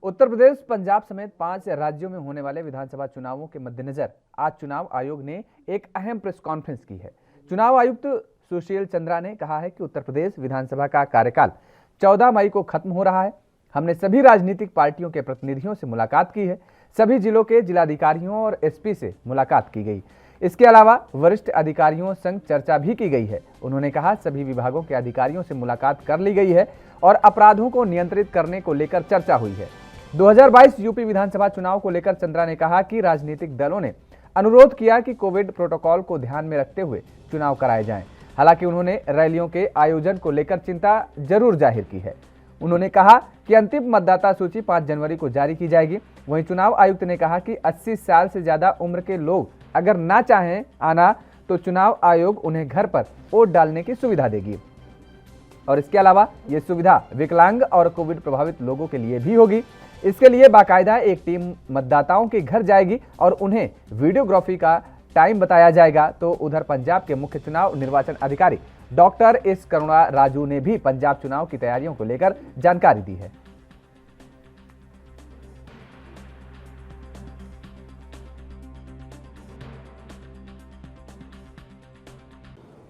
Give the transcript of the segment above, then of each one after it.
उत्तर प्रदेश, पंजाब समेत 5 राज्यों में होने वाले विधानसभा चुनावों के मद्देनजर आज चुनाव आयोग ने एक अहम प्रेस कॉन्फ्रेंस की है। चुनाव आयुक्त सुशील चंद्रा ने कहा है कि उत्तर प्रदेश विधानसभा का कार्यकाल 14 मई को खत्म हो रहा है। हमने सभी राजनीतिक पार्टियों के प्रतिनिधियों से मुलाकात की है। सभी जिलों के जिलाधिकारियों और एसपी से मुलाकात की गई। इसके अलावा वरिष्ठ अधिकारियों संग चर्चा भी की गई है। उन्होंने कहा सभी विभागों के अधिकारियों से मुलाकात कर ली गई है और अपराधों को नियंत्रित करने को लेकर चर्चा हुई है। 2022 यूपी विधानसभा चुनाव को लेकर चंद्रा ने कहा कि राजनीतिक दलों ने अनुरोध किया कि कोविड प्रोटोकॉल को ध्यान में रखते हुए चुनाव कराए जाएं। हालांकि उन्होंने रैलियों के आयोजन को लेकर चिंता जरूर जाहिर की है। उन्होंने कहा कि अंतिम मतदाता सूची 5 जनवरी को जारी की जाएगी। वहीं चुनाव आयुक्त ने कहा कि 80 साल से ज्यादा उम्र के लोग अगर ना चाहें आना तो चुनाव आयोग उन्हें घर पर वोट डालने की सुविधा देगी और इसके अलावा ये सुविधा विकलांग और कोविड प्रभावित लोगों के लिए भी होगी। इसके लिए बाकायदा एक टीम मतदाताओं के घर जाएगी और उन्हें वीडियोग्राफी का टाइम बताया जाएगा। तो उधर पंजाब के मुख्य चुनाव निर्वाचन अधिकारी डॉक्टर एस करुणा राजू ने भी पंजाब चुनाव की तैयारियों को लेकर जानकारी दी है।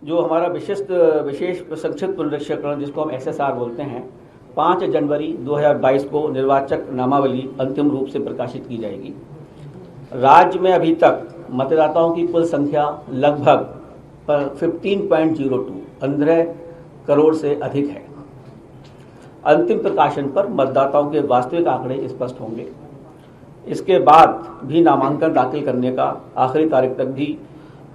जो हमारा विशेष संक्षिप्त पुनरीक्षण जिसको हम SSR बोलते हैं, 5 जनवरी 2022 को निर्वाचक नामावली अंतिम रूप से प्रकाशित की जाएगी। राज्य में अभी तक मतदाताओं की कुल संख्या लगभग 15.02 करोड़ से अधिक है। अंतिम प्रकाशन पर मतदाताओं के वास्तविक आंकड़े स्पष्ट होंगे। इसके बाद भी नामांकन दाखिल करने का आखिरी तारीख तक भी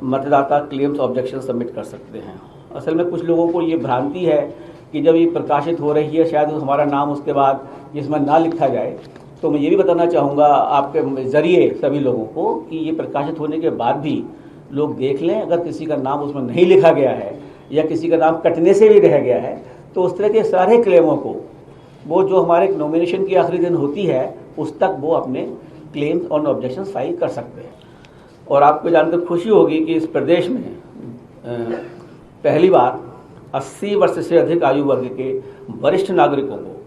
मतदाता क्लेम्स ऑब्जेक्शन सबमिट कर सकते हैं। असल में कुछ लोगों को ये भ्रांति है कि जब ये प्रकाशित हो रही है शायद हमारा नाम उसके बाद इसमें ना लिखा जाए। तो मैं ये भी बताना चाहूँगा आपके ज़रिए सभी लोगों को कि ये प्रकाशित होने के बाद भी लोग देख लें, अगर किसी का नाम उसमें नहीं लिखा गया है या किसी का नाम कटने से भी रह गया है तो उस तरह के सारे क्लेमों को वो जो हमारे नॉमिनेशन की आखिरी दिन होती है उस तक वो अपने क्लेम्स और ऑब्जेक्शन फाइल कर सकते हैं। और आपको जानकर खुशी होगी कि इस प्रदेश में पहली बार 80 वर्ष से अधिक आयु वर्ग के वरिष्ठ नागरिकों को,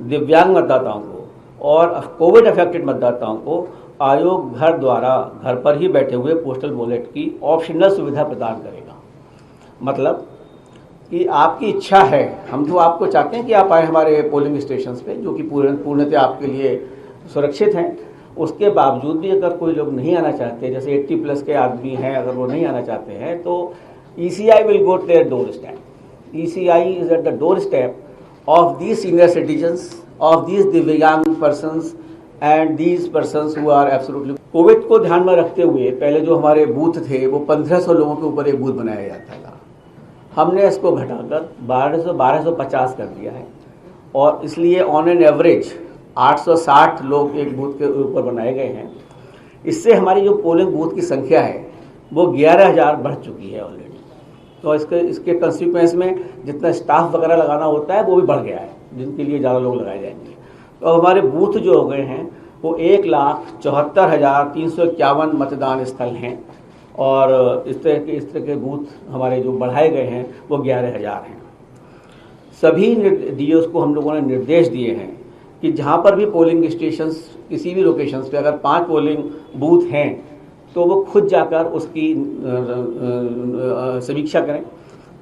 दिव्यांग मतदाताओं को और कोविड अफेक्टेड मतदाताओं को आयोग घर द्वारा घर पर ही बैठे हुए पोस्टल बैलेट की ऑप्शनल सुविधा प्रदान करेगा। मतलब कि आपकी इच्छा है, हम तो आपको चाहते हैं कि आप आए हमारे पोलिंग स्टेशंस पे जो कि पूर्णतः आपके लिए सुरक्षित हैं। उसके बावजूद भी अगर कोई लोग नहीं आना चाहते, जैसे 80 प्लस के आदमी हैं, अगर वो नहीं आना चाहते हैं तो ECI will go to their doorstep. ECI is at the doorstep of these senior citizens, of these दिव्यांग persons and these persons who are absolutely. Covid को ध्यान में रखते हुए पहले जो हमारे बूथ थे वो 1500 लोगों के ऊपर एक बूथ बनाया जाता था। हमने इसको घटाकर 1250 कर दिया है और इसलिए ऑन एन एवरेज 860 लोग एक बूथ के ऊपर बनाए गए हैं। इससे हमारी जो पोलिंग बूथ की संख्या है वो 11,000 बढ़ चुकी है ऑलरेडी। तो इसके कंसिक्वेंस में जितना स्टाफ वगैरह लगाना होता है वो भी बढ़ गया है, जिनके लिए ज़्यादा लोग लगाए जाएंगे। तो हमारे बूथ जो हो गए हैं वो 1,74,351 मतदान स्थल हैं और इस तरह के बूथ हमारे जो बढ़ाए गए हैं वो 11,000 हैं। सभी DOs को हम लोगों ने निर्देश दिए हैं कि जहाँ पर भी पोलिंग स्टेशंस किसी भी लोकेशंस पे अगर 5 पोलिंग बूथ हैं तो वो खुद जाकर उसकी समीक्षा करें,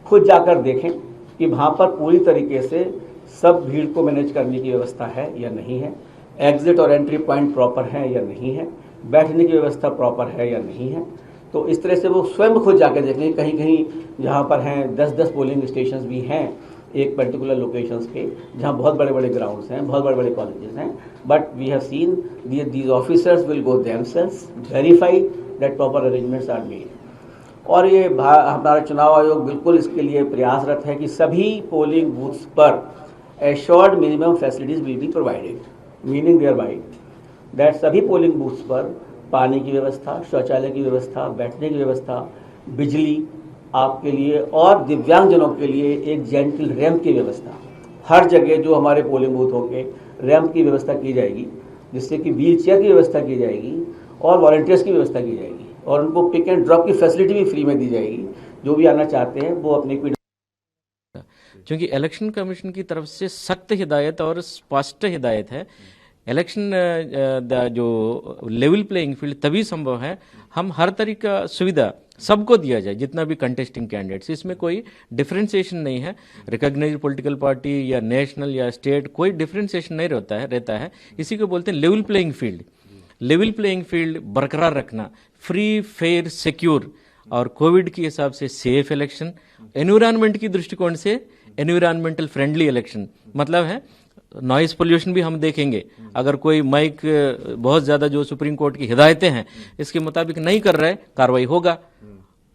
खुद जाकर देखें कि वहाँ पर पूरी तरीके से सब भीड़ को मैनेज करने की व्यवस्था है या नहीं है, एग्जिट और एंट्री पॉइंट प्रॉपर है या नहीं है, बैठने की व्यवस्था प्रॉपर है या नहीं है। तो इस तरह से वो स्वयं खुद जाकर देखें। कहीं कहीं जहाँ पर हैं 10-10 पोलिंग स्टेशंस भी हैं एक पर्टिकुलर लोकेशंस के, जहाँ बहुत बड़े बड़े ग्राउंड्स हैं, बहुत बड़े बड़े कॉलेजेस हैं। But we have seen these officers will go themselves, verify that proper arrangements are made. और ये हमारा चुनाव आयोग बिल्कुल इसके लिए प्रयासरत है कि सभी पोलिंग बूथ्स पर assured minimum facilities will be provided, meaning thereby that सभी पोलिंग बूथ्स पर पानी की व्यवस्था, शौचालय की व्यवस्था, बैठने की व्यवस्था, बिजली आपके लिए और दिव्यांगजनों के लिए एक जेंटल रैंप की व्यवस्था, हर जगह जो हमारे पोलिंग बूथ होंगे रैंप की व्यवस्था की जाएगी, जिससे कि व्हील चेयर की व्यवस्था की जाएगी और वॉलंटियर्स की व्यवस्था की जाएगी और उनको पिक एंड ड्रॉप की फैसिलिटी भी फ्री में दी जाएगी। जो भी आना चाहते हैं वो अपनी क्योंकि इलेक्शन कमीशन की तरफ से सख्त हिदायत और स्पष्ट हिदायत है इलेक्शन जो लेवल प्लेइंग फील्ड तभी संभव है हम हर तरह का सुविधा सबको दिया जाए, जितना भी कंटेस्टिंग कैंडिडेट्स, इसमें कोई डिफ्रेंसिएशन नहीं है। रिकॉग्नाइज्ड पॉलिटिकल पार्टी या नेशनल या स्टेट, कोई डिफ्रेंसिएशन नहीं रहता है। इसी को बोलते हैं level playing field. Level playing field बरकरार रखना, फ्री फेयर सिक्योर और कोविड के हिसाब से सेफ इलेक्शन, एनवायरनमेंट की दृष्टिकोण से एनवायरनमेंटल फ्रेंडली इलेक्शन, मतलब है नॉइस पोल्यूशन भी हम देखेंगे। अगर कोई माइक बहुत ज़्यादा, जो सुप्रीम कोर्ट की हिदायतें हैं इसके मुताबिक नहीं कर रहा है, कार्रवाई होगा।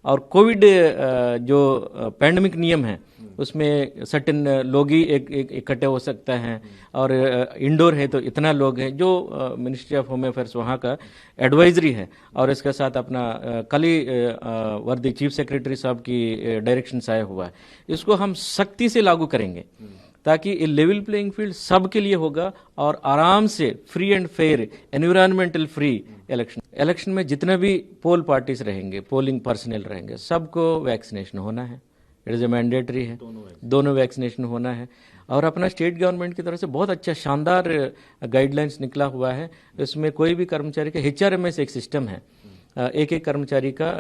और कोविड जो पैंडमिक नियम है उसमें सर्टेन लोग ही एक इकट्ठे हो सकते हैं, और इंडोर है तो इतना लोग हैं, जो मिनिस्ट्री ऑफ होम अफेयर्स वहाँ का एडवाइजरी है। और इसके साथ अपना कल ही वर्दी चीफ सेक्रेटरी साहब की डायरेक्शंस आया हुआ है, इसको हम सख्ती से लागू करेंगे ताकि ये लेवल प्लेइंग फील्ड सबके लिए होगा और आराम से free and fair environmental free election में जितने भी पोल पार्टीज रहेंगे, पोलिंग पर्सनल रहेंगे, सबको वैक्सीनेशन होना है। इट इज़ ए मैंडेटरी है, दोनों वैक्सीनेशन होना है। और अपना स्टेट गवर्नमेंट की तरफ से बहुत अच्छा शानदार गाइडलाइंस निकला हुआ है। इसमें कोई भी कर्मचारी का HRMS एक सिस्टम है, एक कर्मचारी का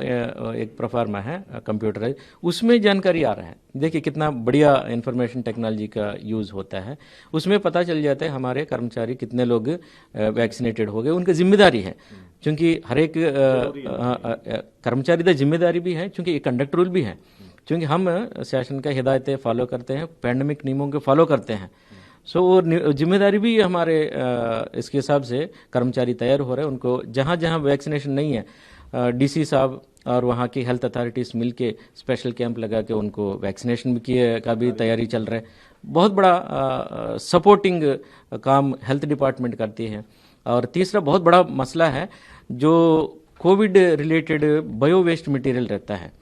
एक प्रोफार्मा है कंप्यूटराइज, उसमें जानकारी आ रहा है। देखिए कितना बढ़िया इंफॉर्मेशन टेक्नोलॉजी का यूज़ होता है। उसमें पता चल जाता है हमारे कर्मचारी कितने लोग वैक्सीनेटेड हो गए, उनकी जिम्मेदारी है। क्योंकि हर एक कर्मचारी की जिम्मेदारी भी है, क्योंकि एक कंडक्ट रूल भी है, क्योंकि हम शासन का हिदायतें फॉलो करते हैं, पैंडमिक नियमों के फॉलो करते हैं। सो वो जिम्मेदारी भी हमारे इसके हिसाब से कर्मचारी तैयार हो रहे हैं। उनको जहाँ जहाँ वैक्सीनेशन नहीं है, DC साहब और वहाँ की हेल्थ अथॉरिटीज़ मिलके स्पेशल कैंप लगा के उनको वैक्सीनेशन का भी तैयारी चल रहा है। बहुत बड़ा सपोर्टिंग काम हेल्थ डिपार्टमेंट करती है। और तीसरा बहुत बड़ा मसला है जो Covid related bio waste material रहता है,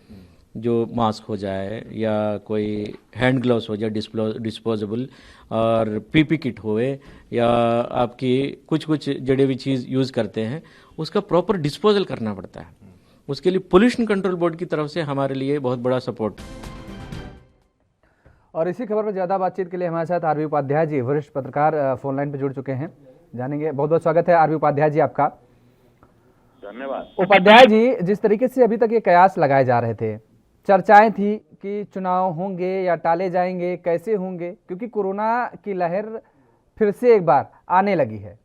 जो मास्क हो जाए या कोई हैंड ग्लव्स हो जाए डिस्पोजेबल, और PP किट होए, या आपकी कुछ जड़ी हुई चीज़ यूज़ करते हैं, उसका प्रॉपर डिस्पोजल करना पड़ता है। उसके लिए पोल्यूशन कंट्रोल बोर्ड की तरफ से हमारे लिए बहुत बड़ा सपोर्ट। और इसी खबर पर ज़्यादा बातचीत के लिए हमारे साथ RV उपाध्याय जी, वरिष्ठ पत्रकार, फोन लाइन पर जुड़ चुके हैं। जानेंगे। बहुत बहुत स्वागत है RV उपाध्याय जी आपका। धन्यवाद। उपाध्याय जी, जिस तरीके से अभी तक ये कयास लगाए जा रहे थे, चर्चाएं थी कि चुनाव होंगे या टाले जाएंगे, कैसे होंगे, क्योंकि कोरोना की लहर फिर से एक बार आने लगी है।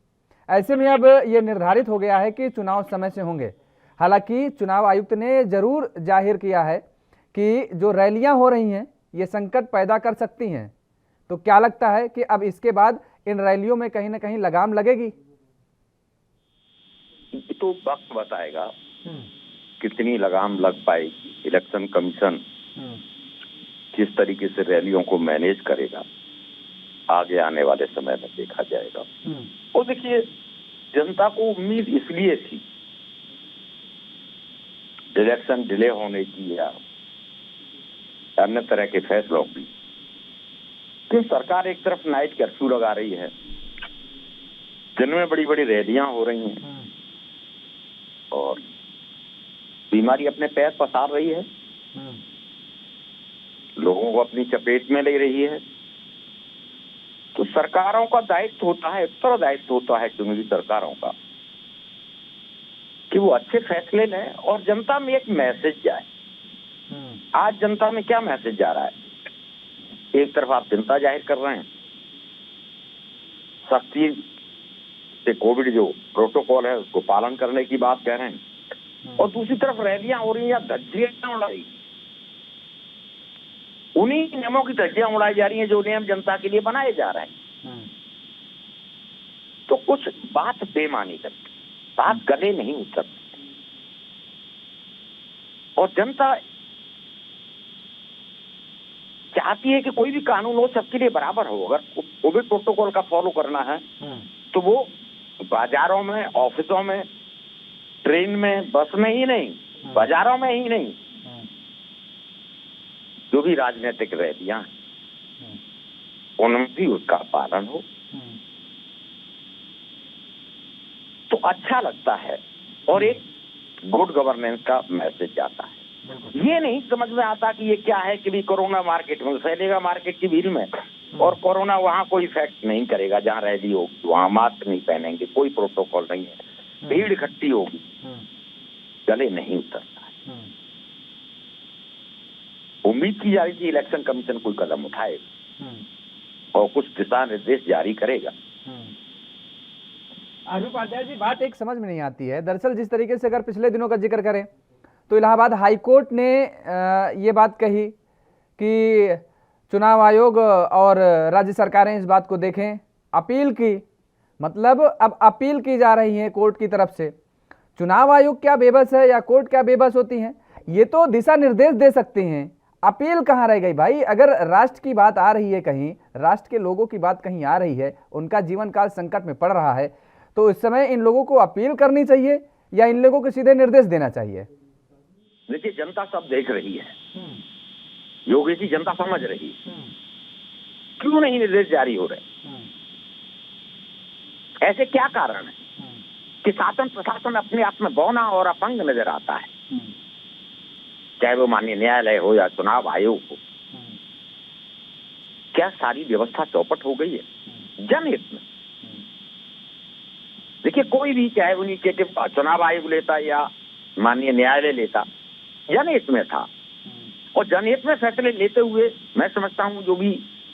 ऐसे में अब ये निर्धारित हो गया है कि चुनाव समय से होंगे। हालांकि चुनाव आयुक्त ने जरूर जाहिर किया है कि जो रैलियां हो रही हैं ये संकट पैदा कर सकती हैं। तो क्या लगता है कि अब इसके बाद इन रैलियों में कहीं ना कहीं लगाम लगेगी? तो वक्त बताएगा कितनी लगाम लग पाएगी। इलेक्शन कमीशन किस तरीके से रैलियों को मैनेज करेगा, आगे आने वाले समय में देखा जाएगा। और देखिए, जनता को उम्मीद इसलिए थी इलेक्शन डिले होने की या अन्य तरह के फैसलों की, कि सरकार एक तरफ नाइट कर्फ्यू लगा रही है, दिन में बड़ी बड़ी रैलियां हो रही हैं और बीमारी अपने पैर पसार रही है, लोगों को अपनी चपेट में ले रही है। तो सरकारों का दायित्व होता है, उत्तरदायित्व होता है चुनी सरकारों का, कि वो अच्छे फैसले लें और जनता में एक मैसेज जाए। आज जनता में क्या मैसेज जा रहा है? एक तरफ आप चिंता जाहिर कर रहे हैं, सख्ती से कोविड जो प्रोटोकॉल है उसको पालन करने की बात कह रहे हैं, और दूसरी तरफ रैलियां हो रही हैं, धज्जियां उड़ा रही, उन्हीं नियमों की धज्जियां उड़ाई जा रही हैं जो नियम जनता के लिए बनाए जा रहे हैं। तो कुछ बात बेमानी करती, बात गले नहीं उतरती, और जनता चाहती है कि कोई भी कानून हो सबके लिए बराबर हो। अगर कोविड प्रोटोकॉल का फॉलो करना है तो वो बाजारों में, ऑफिसों में, ट्रेन में, बस में ही नहीं, बाजारों में ही नहीं, जो भी राजनीतिक रैलियां उनमें भी उसका पालन हो तो अच्छा लगता है और एक गुड गवर्नेंस का मैसेज जाता है। ये नहीं समझ में आता कि ये क्या है कि भी कोरोना मार्केट में फैलेगा, मार्केट की भीड़ में और कोरोना वहाँ कोई इफेक्ट नहीं करेगा। जहाँ रैली होगी वहाँ मास्क नहीं पहनेंगे, कोई प्रोटोकॉल नहीं है, भीड़ इकट्ठी होगी, गले नहीं उतरता है। उम्मीद की जा रही थी इलेक्शन कमीशन कोई कदम उठाएगा और कुछ दिशा निर्देश जारी करेगा। आशु उपाध्याय जी, बात एक समझ में नहीं आती है। दरअसल जिस तरीके से अगर पिछले दिनों का जिक्र करें तो इलाहाबाद हाईकोर्ट ने ये बात कही कि चुनाव आयोग और राज्य सरकारें इस बात को देखें, अपील की, मतलब अब अपील की जा रही है कोर्ट की तरफ से। चुनाव आयोग क्या बेबस है या कोर्ट क्या बेबस होती हैं? ये तो दिशा निर्देश दे सकते हैं, अपील कहाँ रह गई भाई? अगर राष्ट्र की बात आ रही है, कहीं राष्ट्र के लोगों की बात कहीं आ रही है, उनका जीवन काल संकट में पड़ रहा है, तो इस समय इन लोगों को अपील करनी चाहिए या इन लोगों को सीधे निर्देश देना चाहिए? देखिए, जनता सब देख रही है, योगी जी, जनता समझ रही है, क्यों नहीं निर्देश जारी हो रहे? ऐसे क्या कारण है कि शासन प्रशासन अपने आप में बौना और अपंग नजर आता है? चाहे वो माननीय न्यायालय हो या चुनाव आयोग हो, क्या सारी व्यवस्था चौपट हो गई है जनहित में? देखिए, कोई भी चाहे वो इनिशिएटिव चुनाव आयोग लेता या माननीय न्यायालय लेता, जनहित में था। और जनहित में फैसले लेते हुए मैं समझता हूं जो भी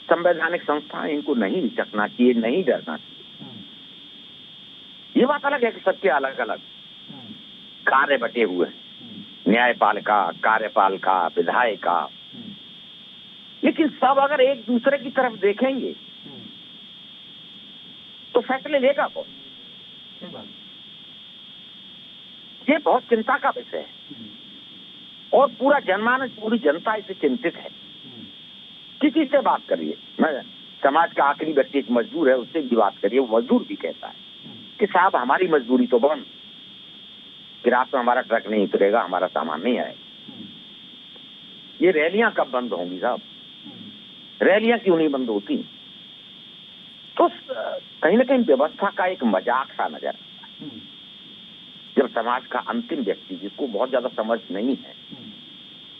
संवैधानिक संस्थाएं, इनको नहीं हिचकना चाहिए, नहीं डरना चाहिए। ये बात अलग है कि सबके अलग अलग कार्य बटे हुए हैं, न्यायपालिका, कार्यपालिका, विधायिका, लेकिन सब अगर एक दूसरे की तरफ देखेंगे तो फैसले लेगा कौन? ये बहुत चिंता का विषय है और पूरा जनमानस, पूरी जनता इससे चिंतित है। किसी से बात करिए, मैं समाज का आखिरी व्यक्ति एक मजदूर है, उससे भी बात करिए, वो मजदूर भी कहता है कि साहब हमारी मजदूरी तो बंद, कि रात में हमारा ट्रक नहीं उतरेगा, हमारा सामान नहीं आएगा। ये रैलियां कब बंद होंगी साहब? रैलियां क्यों नहीं बंद होती? तो कहीं ना कहीं व्यवस्था का एक मजाक सा नजर आता है जब समाज का अंतिम व्यक्ति, जिसको बहुत ज्यादा समझ नहीं है,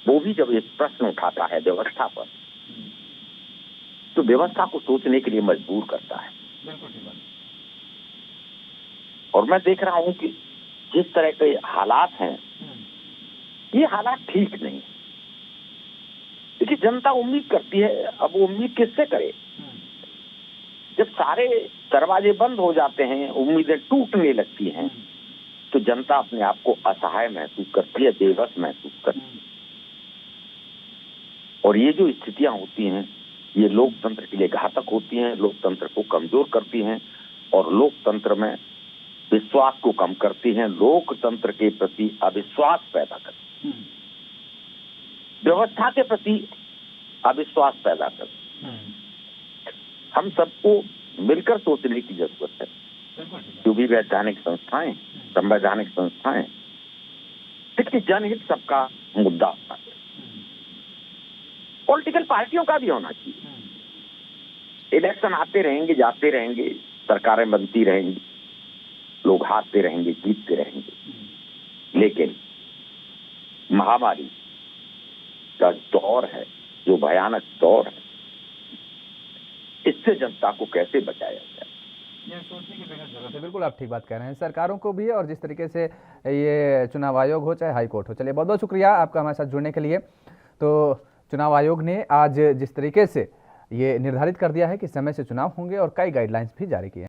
वो भी जब एक प्रश्न उठाता है व्यवस्था पर, तो व्यवस्था को सोचने के लिए मजबूर करता है। और मैं देख रहा हूं कि जिस तरह के हालात हैं, ये हालात ठीक नहीं। देखिए, जनता उम्मीद करती है, अब वो उम्मीद किससे करे? जब सारे दरवाजे बंद हो जाते हैं, उम्मीदें टूटने लगती हैं, तो जनता अपने आप को असहाय महसूस करती है, बेबस महसूस करती है। और ये जो स्थितियां होती हैं, ये लोकतंत्र के लिए घातक होती हैं, लोकतंत्र को कमजोर करती हैं और लोकतंत्र में विश्वास को कम करती हैं, लोकतंत्र के प्रति अविश्वास पैदा करती हैं, व्यवस्था के प्रति अविश्वास पैदा करती हैं। हम सबको मिलकर सोचने की जरूरत है। जो भी वैधानिक संस्थाएं, संवैधानिक संस्थाएं, देखिए जनहित सबका मुद्दा होता है। पॉलिटिकल पार्टियों का भी होना चाहिए। इलेक्शन आते रहेंगे, जाते रहेंगे, सरकारें बनती रहेंगी, लोग हारते रहेंगे, जीतते रहेंगे, लेकिन महामारी का दौर है, जो भयानक दौर है, इससे जनता को कैसे बचाया जाए, ये सोचने की बेहद जरूरत है। बिल्कुल आप ठीक बात कह रहे हैं, सरकारों को भी, और जिस तरीके से ये चुनाव आयोग हो चाहे हाई कोर्ट हो। चलिए, बहुत बहुत शुक्रिया आपका हमारे साथ जुड़ने के लिए। तो चुनाव आयोग ने आज जिस तरीके से ये निर्धारित कर दिया है कि समय से चुनाव होंगे और कई गाइडलाइंस भी जारी किए हैं।